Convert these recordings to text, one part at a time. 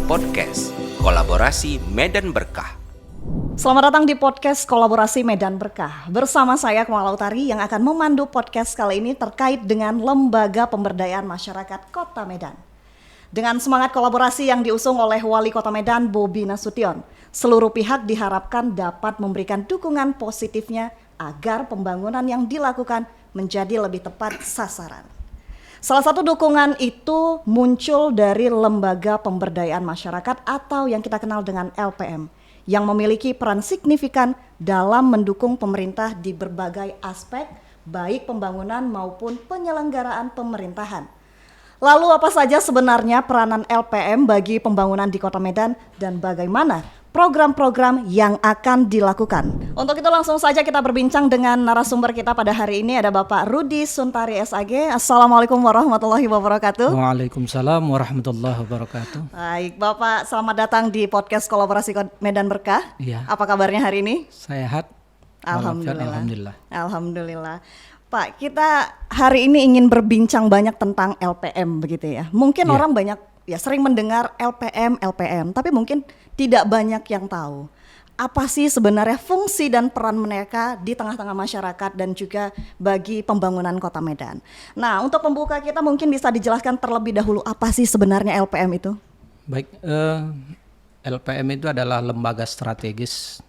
Podcast Kolaborasi Medan Berkah. Selamat datang di podcast Kolaborasi Medan Berkah. Bersama saya Akmal Lautari yang akan memandu podcast kali ini terkait dengan Lembaga Pemberdayaan Masyarakat Kota Medan. Dengan semangat kolaborasi yang diusung oleh Wali Kota Medan Bobi Nasution, seluruh pihak diharapkan dapat memberikan dukungan positifnya agar pembangunan yang dilakukan menjadi lebih tepat sasaran. Salah satu dukungan itu muncul dari Lembaga Pemberdayaan Masyarakat atau yang kita kenal dengan LPM, yang memiliki peran signifikan dalam mendukung pemerintah di berbagai aspek, baik pembangunan maupun penyelenggaraan pemerintahan. Lalu apa saja sebenarnya peranan LPM bagi pembangunan di Kota Medan dan bagaimana program-program yang akan dilakukan? Untuk itu langsung saja kita berbincang dengan narasumber kita pada hari ini, ada Bapak Rudi Suntari SAG. Assalamualaikum warahmatullahi wabarakatuh. Waalaikumsalam warahmatullahi wabarakatuh. Baik, Bapak selamat datang di podcast Kolaborasi Medan Berkah. Iya. Apa kabarnya hari ini? Sehat. Alhamdulillah. Alhamdulillah. Pak, kita hari ini ingin berbincang banyak tentang LPM begitu ya. Mungkin orang banyak ya sering mendengar LPM, tapi mungkin tidak banyak yang tahu apa sih sebenarnya fungsi dan peran mereka di tengah-tengah masyarakat dan juga bagi pembangunan Kota Medan. Nah, untuk pembuka kita mungkin bisa dijelaskan terlebih dahulu apa sih sebenarnya LPM itu? Baik, LPM itu adalah lembaga strategis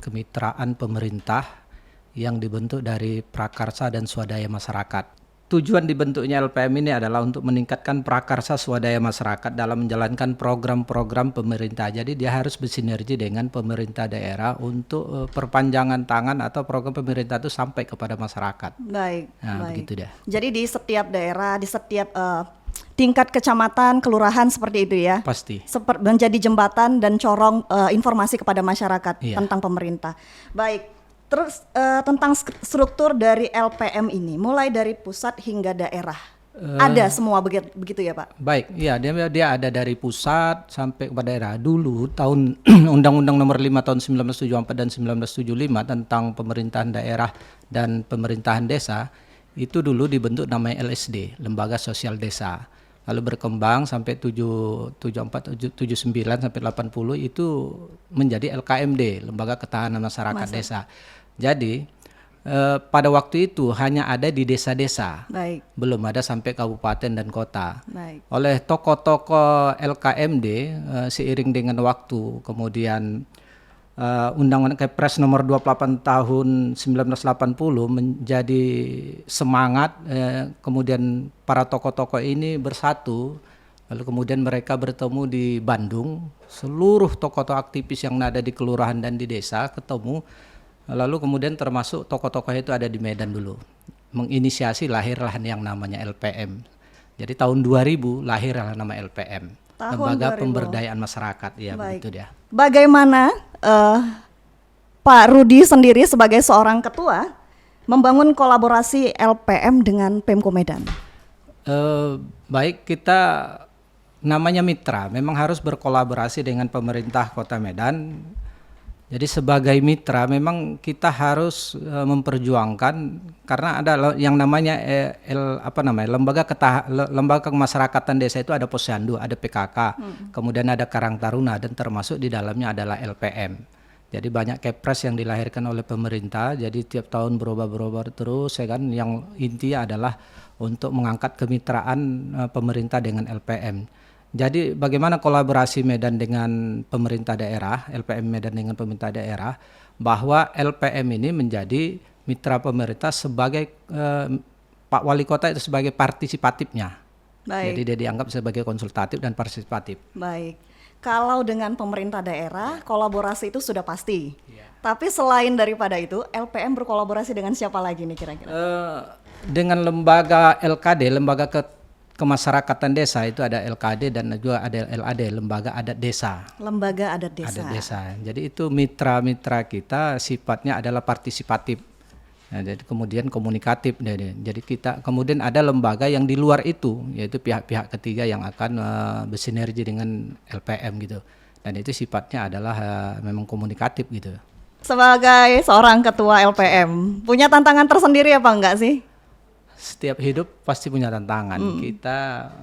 kemitraan pemerintah yang dibentuk dari prakarsa dan swadaya masyarakat. Tujuan dibentuknya LPM ini adalah untuk meningkatkan prakarsa swadaya masyarakat dalam menjalankan program-program pemerintah. Jadi dia harus bersinergi dengan pemerintah daerah untuk perpanjangan tangan atau program pemerintah itu sampai kepada masyarakat. Baik. Begitu dia. Jadi di setiap daerah, di setiap tingkat kecamatan, kelurahan seperti itu ya? Pasti. Menjadi jembatan dan corong informasi kepada masyarakat tentang pemerintah. Baik. Terus tentang struktur dari LPM ini, mulai dari pusat hingga daerah, ada semua begitu ya Pak? Baik, iya dia ada dari pusat sampai kepada daerah. Dulu tahun Undang-Undang Nomor 5 tahun 1974 dan 1975 tentang pemerintahan daerah dan pemerintahan desa, itu dulu dibentuk namanya LSD, Lembaga Sosial Desa. Lalu berkembang sampai 74, 79 sampai 80 itu menjadi LKMD, Lembaga Ketahanan Masyarakat Desa. Jadi pada waktu itu hanya ada di desa-desa, belum ada sampai kabupaten dan kota. Oleh tokoh-tokoh LKMD seiring dengan waktu, kemudian Undang-Undang Kepres Nomor 28 tahun 1980 menjadi semangat, kemudian para tokoh-tokoh ini bersatu. Lalu kemudian mereka bertemu di Bandung, seluruh tokoh-tokoh aktivis yang ada di kelurahan dan di desa ketemu. Lalu kemudian termasuk tokoh-tokoh itu ada di Medan dulu, menginisiasi lahirlah yang namanya LPM. Jadi tahun 2000 lahirlah nama LPM, Lembaga Pemberdayaan Masyarakat, ya. Begitu dia. Bagaimana Pak Rudi sendiri sebagai seorang ketua membangun kolaborasi LPM dengan Pemko Medan? Baik, kita namanya mitra, memang harus berkolaborasi dengan pemerintah Kota Medan. Jadi sebagai mitra memang kita harus memperjuangkan, karena ada yang namanya lembaga kemasyarakatan desa itu ada Posyandu, ada PKK, kemudian ada Karang Taruna, dan termasuk di dalamnya adalah LPM. Jadi banyak kepres yang dilahirkan oleh pemerintah, jadi tiap tahun berubah terus ya kan. Yang intinya adalah untuk mengangkat kemitraan pemerintah dengan LPM. Jadi bagaimana kolaborasi Medan dengan pemerintah daerah, LPM Medan dengan pemerintah daerah, bahwa LPM ini menjadi mitra pemerintah sebagai Pak Wali Kota itu sebagai partisipatifnya. Jadi dia dianggap sebagai konsultatif dan partisipatif. Baik, kalau dengan pemerintah daerah kolaborasi itu sudah pasti. Tapi selain daripada itu, LPM berkolaborasi dengan siapa lagi nih kira-kira? Dengan lembaga LKD, lembaga kemasyarakatan desa itu ada LKD dan juga ada LAD, Lembaga Adat Desa. Lembaga Adat Desa. Adat Desa. Jadi itu mitra-mitra kita sifatnya adalah partisipatif. Nah, jadi kemudian komunikatif. Jadi kita kemudian ada lembaga yang di luar itu, yaitu pihak-pihak ketiga yang akan bersinergi dengan LPM gitu. Dan itu sifatnya adalah memang komunikatif gitu. Sebagai seorang ketua LPM, punya tantangan tersendiri apa enggak sih? setiap hidup pasti punya tantangan. Kita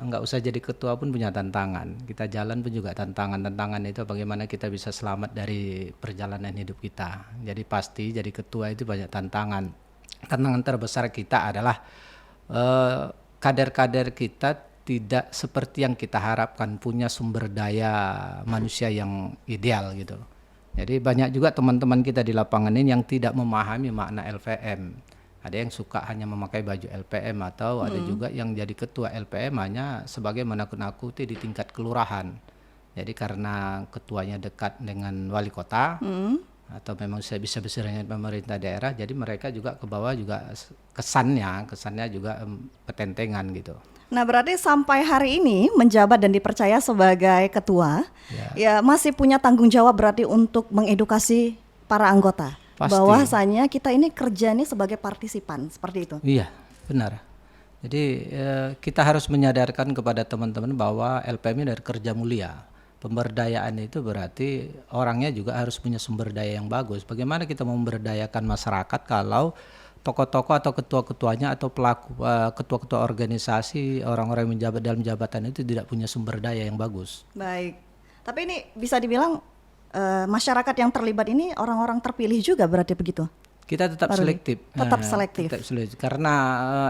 nggak usah jadi ketua pun punya tantangan. Kita jalan pun juga tantangan. Tantangan itu bagaimana kita bisa selamat dari perjalanan hidup kita. Jadi pasti jadi ketua itu banyak tantangan. Tantangan terbesar kita adalah kader-kader kita tidak seperti yang kita harapkan, punya sumber daya manusia yang ideal gitu. Jadi banyak juga teman-teman kita di lapangan ini yang tidak memahami makna LPM. Ada yang suka hanya memakai baju LPM atau ada juga yang jadi ketua LPM hanya sebagai menakut-nakuti di tingkat kelurahan. Jadi karena ketuanya dekat dengan wali kota atau memang saya bisa dengan pemerintah daerah, jadi mereka juga ke bawah juga kesannya juga petentengan gitu. Nah, berarti sampai hari ini menjabat dan dipercaya sebagai ketua, ya masih punya tanggung jawab berarti untuk mengedukasi para anggota. Pasti. Bahwasanya kita ini kerja ini sebagai partisipan, seperti itu. Iya, benar. Jadi kita harus menyadarkan kepada teman-teman bahwa LPM ini dari kerja mulia. Pemberdayaan itu berarti orangnya juga harus punya sumber daya yang bagus. Bagaimana kita memberdayakan masyarakat kalau tokoh-tokoh atau ketua-ketuanya atau pelaku ketua-ketua organisasi, orang-orang yang menjabat dalam jabatan itu tidak punya sumber daya yang bagus. Baik. Tapi ini bisa dibilang masyarakat yang terlibat ini orang-orang terpilih juga berarti begitu? Kita tetap selektif. Tetap selektif. Tetap selektif. Karena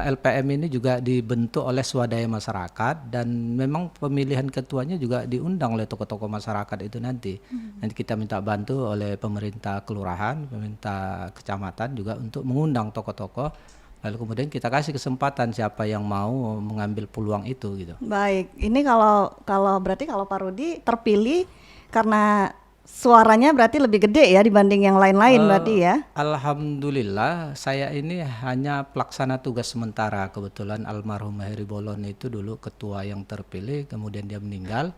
LPM ini juga dibentuk oleh swadaya masyarakat dan memang pemilihan ketuanya juga diundang oleh tokoh-tokoh masyarakat itu nanti. Nanti kita minta bantu oleh pemerintah kelurahan, pemerintah kecamatan juga untuk mengundang tokoh-tokoh. Lalu kemudian kita kasih kesempatan siapa yang mau mengambil peluang itu gitu. Baik. Ini kalau berarti kalau Pak Rudi terpilih karena suaranya berarti lebih gede ya dibanding yang lain-lain berarti ya? Alhamdulillah saya ini hanya pelaksana tugas sementara. Kebetulan almarhum Heri Bolon itu dulu ketua yang terpilih, kemudian dia meninggal.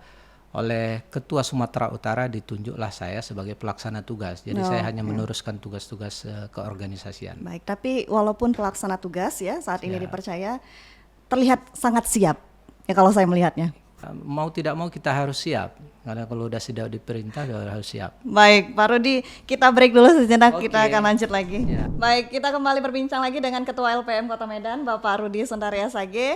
Oleh ketua Sumatera Utara ditunjuklah saya sebagai pelaksana tugas. Jadi saya hanya meneruskan tugas-tugas keorganisasian. Baik, tapi walaupun pelaksana tugas ya saat ini dipercaya terlihat sangat siap ya kalau saya melihatnya. Mau tidak mau kita harus siap, karena kalau sudah diperintah harus siap. Baik, Pak Rudi, kita break dulu sejenak, Oke. kita akan lanjut lagi. Ya. Baik, kita kembali berbincang lagi dengan Ketua LPM Kota Medan, Bapak Rudi Sundarya Sage.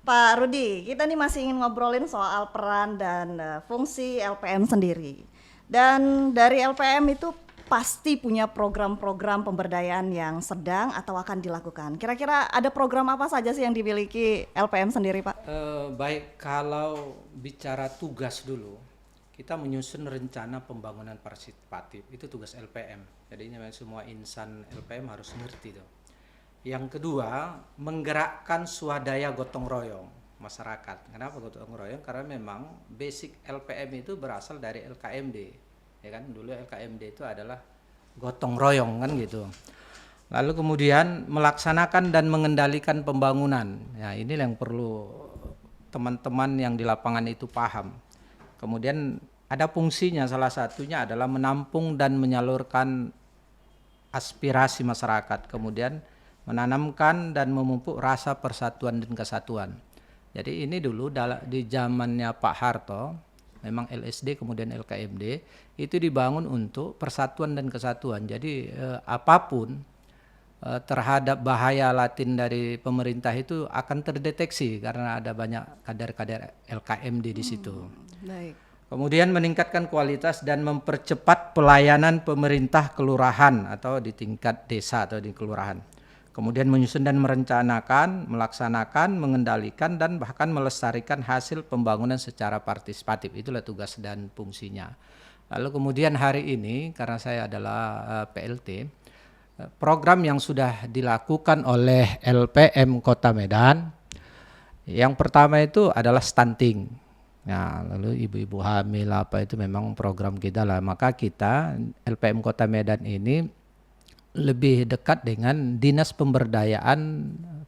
Pak Rudi, kita nih masih ingin ngobrolin soal peran dan fungsi LPM sendiri. Dan dari LPM itu pasti punya program-program pemberdayaan yang sedang atau akan dilakukan. Kira-kira ada program apa saja sih yang dimiliki LPM sendiri, Pak? Baik, kalau bicara tugas dulu, kita menyusun rencana pembangunan partisipatif, itu tugas LPM. Jadi memang semua insan LPM harus ngerti tuh. Yang kedua, menggerakkan swadaya gotong royong masyarakat. Kenapa gotong royong? Karena memang basic LPM itu berasal dari LKMD. Ya kan, dulu LKMD itu adalah gotong royong kan gitu. Lalu kemudian melaksanakan dan mengendalikan pembangunan. Ya, ini yang perlu teman-teman yang di lapangan itu paham. Kemudian ada fungsinya, salah satunya adalah menampung dan menyalurkan aspirasi masyarakat. Kemudian menanamkan dan memupuk rasa persatuan dan kesatuan. Jadi ini dulu di zamannya Pak Harto, memang LSD kemudian LKMD itu dibangun untuk persatuan dan kesatuan. Jadi apapun terhadap bahaya latin dari pemerintah itu akan terdeteksi karena ada banyak kader-kader LKMD di situ. Baik. Kemudian meningkatkan kualitas dan mempercepat pelayanan pemerintah kelurahan atau di tingkat desa atau di kelurahan. Kemudian menyusun dan merencanakan, melaksanakan, mengendalikan, dan bahkan melestarikan hasil pembangunan secara partisipatif. Itulah tugas dan fungsinya. Lalu kemudian hari ini, karena saya adalah PLT, program yang sudah dilakukan oleh LPM Kota Medan, yang pertama itu adalah stunting. Nah, lalu ibu-ibu hamil apa itu memang program kita lah. Maka kita, LPM Kota Medan ini, lebih dekat dengan Dinas Pemberdayaan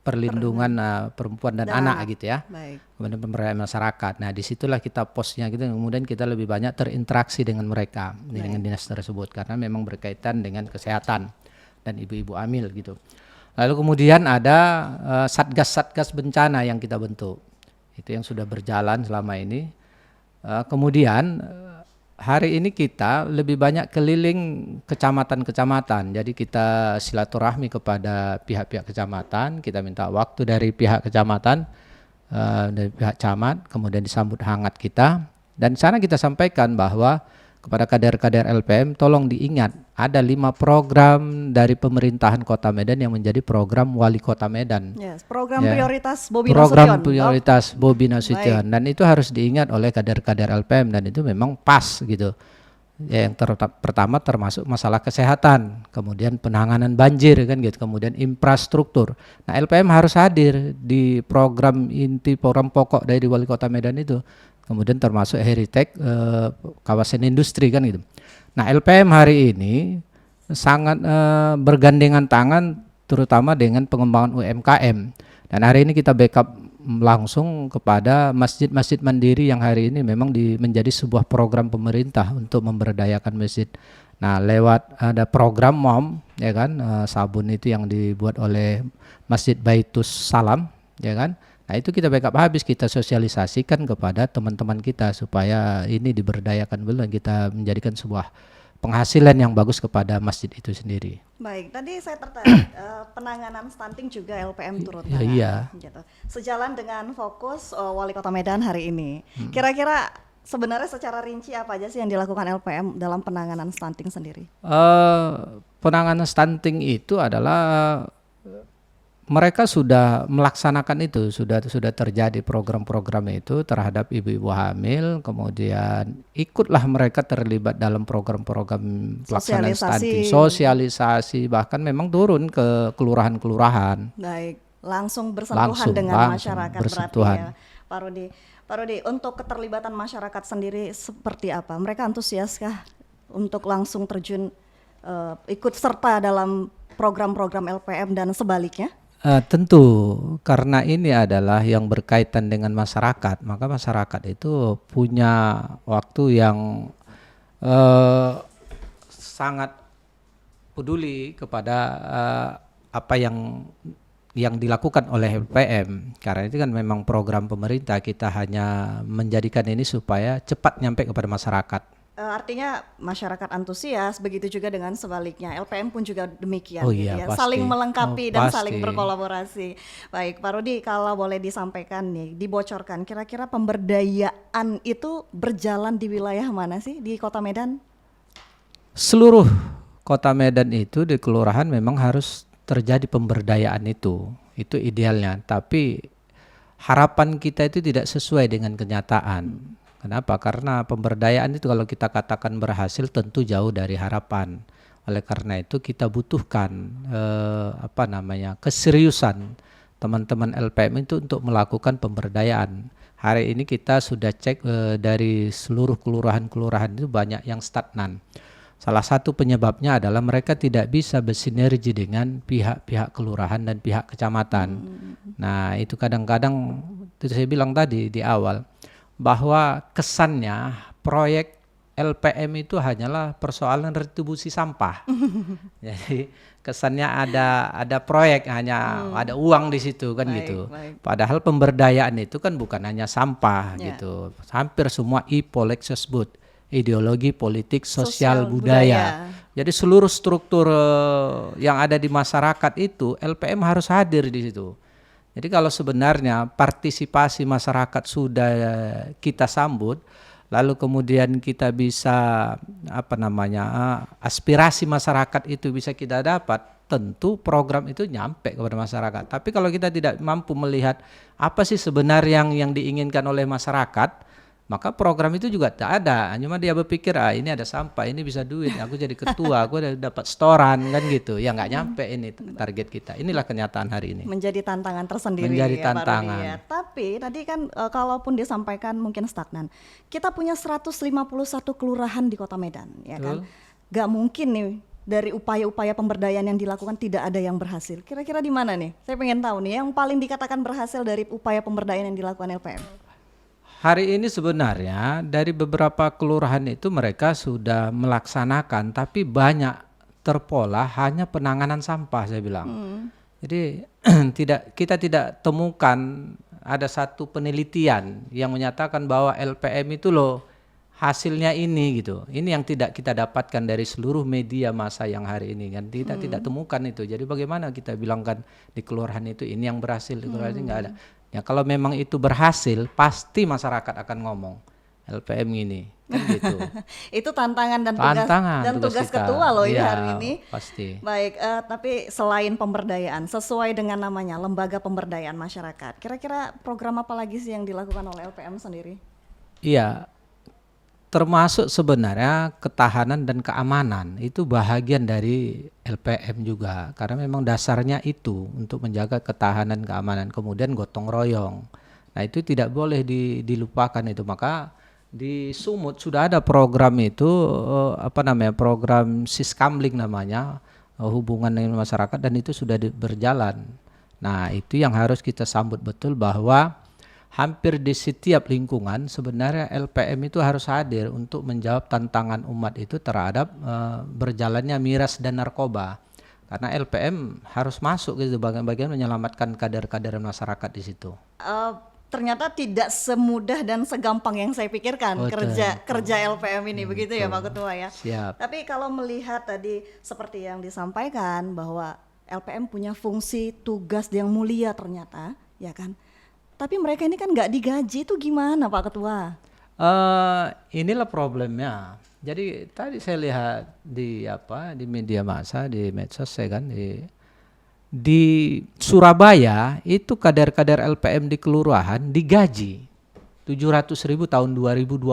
Perlindungan Perempuan dan Anak gitu ya. Baik. Kemudian pemberdayaan masyarakat. Nah, disitulah kita posnya gitu. Kemudian kita lebih banyak terinteraksi dengan mereka, dengan dinas tersebut karena memang berkaitan dengan kesehatan dan ibu-ibu hamil gitu. Lalu kemudian ada satgas-satgas bencana yang kita bentuk. Itu yang sudah berjalan selama ini. Kemudian hari ini kita lebih banyak keliling kecamatan-kecamatan. Jadi kita silaturahmi kepada pihak-pihak kecamatan, kita minta waktu dari pihak kecamatan, dari pihak camat, kemudian disambut hangat kita. Dan di sana kita sampaikan bahwa kepada kader-kader LPM tolong diingat ada 5 program dari pemerintahan Kota Medan yang menjadi program Wali Kota Medan. Yes, program prioritas Bobi Program Nasution. prioritas Bobi Nasution. Dan itu harus diingat oleh kader-kader LPM dan itu memang pas gitu. Ya, yang pertama termasuk masalah kesehatan, kemudian penanganan banjir kan gitu, kemudian infrastruktur. Nah, LPM harus hadir di program inti, program pokok dari Wali Kota Medan itu. Kemudian termasuk heritage kawasan industri kan gitu. Nah, LPM hari ini sangat bergandengan tangan terutama dengan pengembangan UMKM. Dan hari ini kita backup langsung kepada masjid-masjid mandiri yang hari ini memang menjadi sebuah program pemerintah untuk memberdayakan masjid. Nah, lewat ada program MOM ya kan, sabun itu yang dibuat oleh Masjid Baitus Salam ya kan. Nah, itu kita backup habis, kita sosialisasikan kepada teman-teman kita supaya ini diberdayakan dulu dan kita menjadikan sebuah penghasilan yang bagus kepada masjid itu sendiri. Baik, tadi saya tertarik penanganan stunting juga LPM turut tangan. Iya. Gitu. Sejalan dengan fokus Wali Kota Medan hari ini. Kira-kira sebenarnya secara rinci apa aja sih yang dilakukan LPM dalam penanganan stunting sendiri? Penanganan stunting itu adalah mereka sudah melaksanakan itu, sudah terjadi program-program itu terhadap ibu-ibu hamil, kemudian ikutlah mereka terlibat dalam program-program pelaksanaan stunting, sosialisasi, bahkan memang turun ke kelurahan-kelurahan. Baik, langsung bersentuhan dengan masyarakat berarti ya, Pak Rudi. Pak Rudi, untuk keterlibatan masyarakat sendiri seperti apa? Mereka antusiaskah untuk langsung terjun ikut serta dalam program-program LPM dan sebaliknya? Tentu, karena ini adalah yang berkaitan dengan masyarakat, maka masyarakat itu punya waktu yang sangat peduli kepada apa yang dilakukan oleh LPM. Karena itu kan memang program pemerintah, kita hanya menjadikan ini supaya cepat nyampe kepada masyarakat. Artinya masyarakat antusias, begitu juga dengan sebaliknya. LPM pun juga demikian, Oh gitu iya, ya. pasti. Saling melengkapi dan Pasti. saling berkolaborasi. Baik, Pak Rudi, kalau boleh disampaikan nih, dibocorkan, kira-kira pemberdayaan itu berjalan di wilayah mana sih di Kota Medan? Seluruh Kota Medan itu di kelurahan memang harus terjadi pemberdayaan itu idealnya. Tapi harapan kita itu tidak sesuai dengan kenyataan. Kenapa? Karena pemberdayaan itu kalau kita katakan berhasil tentu jauh dari harapan. Oleh karena itu kita butuhkan keseriusan teman-teman LPM itu untuk melakukan pemberdayaan. Hari ini kita sudah cek dari seluruh kelurahan-kelurahan itu banyak yang stagnan. Salah satu penyebabnya adalah mereka tidak bisa bersinergi dengan pihak-pihak kelurahan dan pihak kecamatan. Nah, itu kadang-kadang itu saya bilang tadi di awal, bahwa kesannya proyek LPM itu hanyalah persoalan retribusi sampah. Jadi kesannya ada proyek, hanya ada uang di situ kan gitu. Padahal pemberdayaan itu kan bukan hanya sampah gitu. Hampir semua IPOLEK ideologi politik sosial budaya. Jadi seluruh struktur yang ada di masyarakat itu LPM harus hadir di situ. Jadi kalau sebenarnya partisipasi masyarakat sudah kita sambut, lalu kemudian kita bisa aspirasi masyarakat itu bisa kita dapat, tentu program itu nyampe kepada masyarakat. Tapi kalau kita tidak mampu melihat apa sih sebenarnya yang diinginkan oleh masyarakat, maka program itu juga tak ada. Cuma dia berpikir ini ada sampah, ini bisa duit, aku jadi ketua, aku udah dapat setoran kan gitu. Ya nggak nyampe ini target kita. Inilah kenyataan hari ini. Menjadi tantangan tersendiri. Menjadi ya, tantangan. Pak Rudi, ya. Tapi tadi kan kalaupun disampaikan mungkin stagnan. Kita punya 151 kelurahan di Kota Medan, ya kan? Gak mungkin nih dari upaya-upaya pemberdayaan yang dilakukan tidak ada yang berhasil. Kira-kira di mana nih? Saya pengen tahu nih yang paling dikatakan berhasil dari upaya pemberdayaan yang dilakukan LPM. Hari ini sebenarnya dari beberapa kelurahan itu mereka sudah melaksanakan, tapi banyak terpola hanya penanganan sampah, saya bilang. Jadi kita tidak temukan ada satu penelitian yang menyatakan bahwa LPM itu loh hasilnya ini gitu. Ini yang tidak kita dapatkan dari seluruh media massa yang hari ini kan. Kita tidak temukan itu. Jadi bagaimana kita bilangkan di kelurahan itu ini yang berhasil, di kelurahan ini nggak ada. Ya kalau memang itu berhasil, pasti masyarakat akan ngomong LPM ini kan gitu. Itu tantangan dan tugas kita. ketua loh ini Iya, hari ini. pasti. Baik, tapi selain pemberdayaan, sesuai dengan namanya Lembaga Pemberdayaan Masyarakat, kira-kira program apa lagi sih yang dilakukan oleh LPM sendiri? Iya, termasuk sebenarnya ketahanan dan keamanan itu bahagian dari LPM juga, karena memang dasarnya itu untuk menjaga ketahanan keamanan, kemudian gotong royong. Nah itu tidak boleh dilupakan itu. Maka di Sumut sudah ada program itu program Siskamling namanya, hubungan dengan masyarakat, dan itu sudah berjalan. Nah itu yang harus kita sambut betul, bahwa hampir di setiap lingkungan sebenarnya LPM itu harus hadir untuk menjawab tantangan umat itu terhadap berjalannya miras dan narkoba. Karena LPM harus masuk gitu, bagian-bagian menyelamatkan kader-kader masyarakat di situ. Ternyata tidak semudah dan segampang yang saya pikirkan kerja LPM ini, begitu ya Pak Ketua ya. Siap. Tapi kalau melihat tadi seperti yang disampaikan bahwa LPM punya fungsi tugas yang mulia ternyata, ya kan? Tapi mereka ini kan nggak digaji, itu gimana Pak Ketua? Inilah problemnya. Jadi tadi saya lihat di media massa, di medsos saya kan, di Surabaya itu kader-kader LPM di kelurahan digaji 700.000 tahun 2020.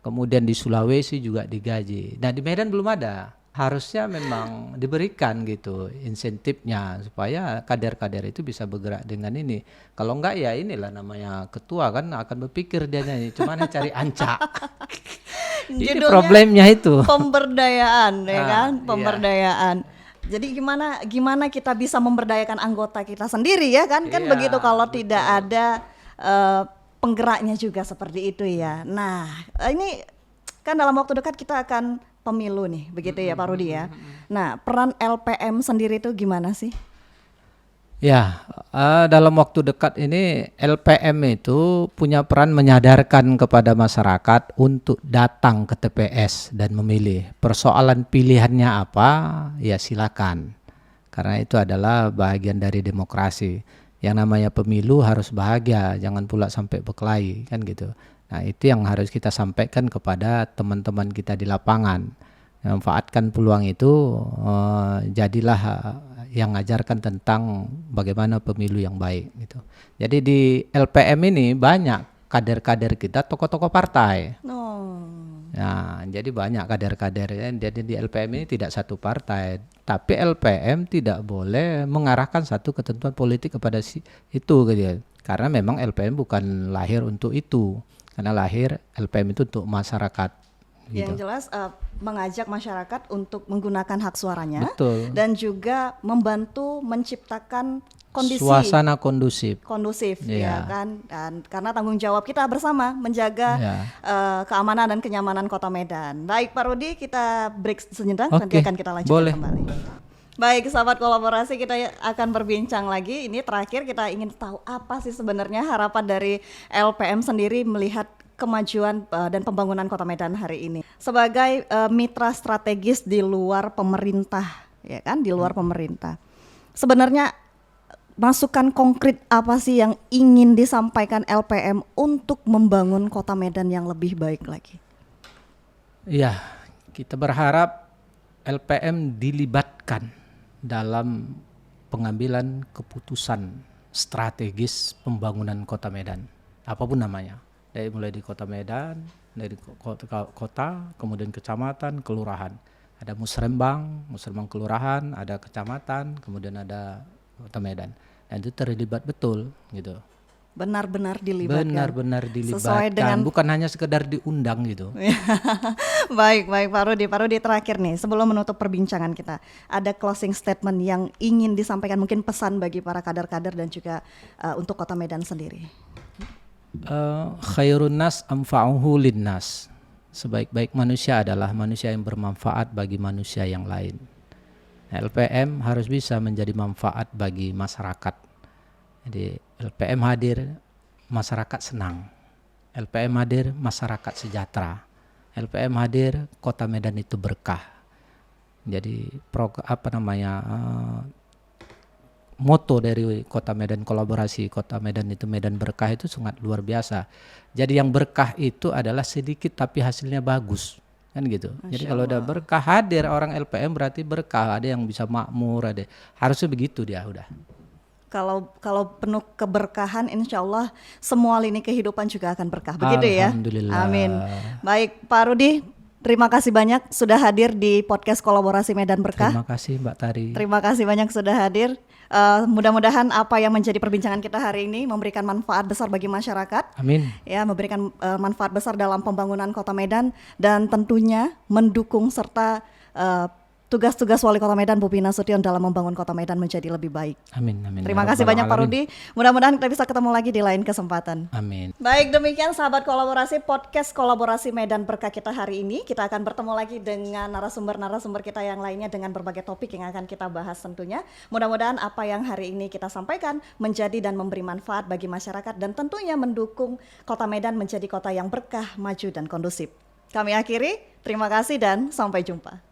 Kemudian di Sulawesi juga digaji. Nah di Medan belum ada. Harusnya memang diberikan gitu insentifnya supaya kader-kader itu bisa bergerak dengan ini. Kalau enggak ya inilah namanya ketua kan akan berpikir dia ini cuman cari ancak. Ini problemnya itu. Pemberdayaan ya kan, Iya. pemberdayaan. Jadi gimana kita bisa memberdayakan anggota kita sendiri ya kan? Kan Iya, begitu kalau betul. tidak ada penggeraknya juga seperti itu ya. Nah, ini kan dalam waktu dekat kita akan pemilu nih, begitu ya Pak Rudi ya. Nah, peran LPM sendiri itu gimana sih? Ya, dalam waktu dekat ini LPM itu punya peran menyadarkan kepada masyarakat untuk datang ke TPS dan memilih. Persoalan pilihannya apa, ya silakan. Karena itu adalah bagian dari demokrasi. Yang namanya pemilu harus bahagia, jangan pula sampai berkelahi, kan gitu. Nah, itu yang harus kita sampaikan kepada teman-teman kita di lapangan. Manfaatkan peluang itu, jadilah yang ngajarkan tentang bagaimana pemilu yang baik gitu. Jadi di LPM ini banyak kader-kader kita tokoh-tokoh partai. Nah, jadi banyak kader-kader. Jadi di LPM ini tidak satu partai, tapi LPM tidak boleh mengarahkan satu ketentuan politik kepada itu gitu. Karena memang LPM bukan lahir untuk itu. Karena lahir LPM itu untuk masyarakat. Gitu. Yang jelas mengajak masyarakat untuk menggunakan hak suaranya. Betul. Dan juga membantu menciptakan kondisi suasana kondusif ya kan, dan karena tanggung jawab kita bersama menjaga keamanan dan kenyamanan Kota Medan. Baik Pak Rudi, kita break sejenak, nanti akan kita lanjutkan kembali. Baik sahabat kolaborasi, kita akan berbincang lagi. Ini terakhir kita ingin tahu apa sih sebenarnya harapan dari LPM sendiri melihat kemajuan dan pembangunan Kota Medan hari ini sebagai mitra strategis di luar pemerintah, ya kan, di luar pemerintah. Sebenarnya masukan konkret apa sih yang ingin disampaikan LPM untuk membangun Kota Medan yang lebih baik lagi? Iya, kita berharap LPM dilibatkan dalam pengambilan keputusan strategis pembangunan Kota Medan, apapun namanya. Mulai di Kota Medan, dari kota, kemudian kecamatan, kelurahan. Ada musrembang kelurahan, ada kecamatan, kemudian ada Kota Medan. Dan itu terlibat betul gitu. Benar-benar dilibatkan. Benar-benar dilibatkan. Sesuai dengan, bukan hanya sekedar diundang gitu. Baik Pak Rudi terakhir nih sebelum menutup perbincangan kita, ada closing statement yang ingin disampaikan, mungkin pesan bagi para kader-kader dan juga untuk Kota Medan sendiri. Khairun nas amfa'uhu linnas. Sebaik-baik manusia adalah manusia yang bermanfaat bagi manusia yang lain. LPM harus bisa menjadi manfaat bagi masyarakat. Jadi LPM hadir, masyarakat senang. LPM hadir, masyarakat sejahtera. LPM hadir, Kota Medan itu berkah. Jadi moto dari Kota Medan kolaborasi, Kota Medan itu Medan berkah itu sangat luar biasa. Jadi yang berkah itu adalah sedikit tapi hasilnya bagus. Kan gitu. Jadi kalau udah berkah hadir orang LPM berarti berkah, ada yang bisa makmur, ada. Harusnya begitu dia udah. Kalau penuh keberkahan, insya Allah semua lini kehidupan juga akan berkah. Begitu ya? Alhamdulillah. Amin. Baik, Pak Rudi, terima kasih banyak sudah hadir di podcast Kolaborasi Medan Berkah. Terima kasih Mbak Tari. Terima kasih banyak sudah hadir. Mudah-mudahan apa yang menjadi perbincangan kita hari ini memberikan manfaat besar bagi masyarakat. Amin. Ya, memberikan manfaat besar dalam pembangunan Kota Medan dan tentunya mendukung serta tugas-tugas Wali Kota Medan Bobi Nasution dalam membangun Kota Medan menjadi lebih baik. Amin. Amin. Terima kasih banyak Pak Rudi. Mudah-mudahan kita bisa ketemu lagi di lain kesempatan. Amin. Baik, demikian sahabat kolaborasi podcast Kolaborasi Medan Berkah kita hari ini. Kita akan bertemu lagi dengan narasumber-narasumber kita yang lainnya dengan berbagai topik yang akan kita bahas tentunya. Mudah-mudahan apa yang hari ini kita sampaikan menjadi dan memberi manfaat bagi masyarakat dan tentunya mendukung Kota Medan menjadi kota yang berkah, maju dan kondusif. Kami akhiri, terima kasih dan sampai jumpa.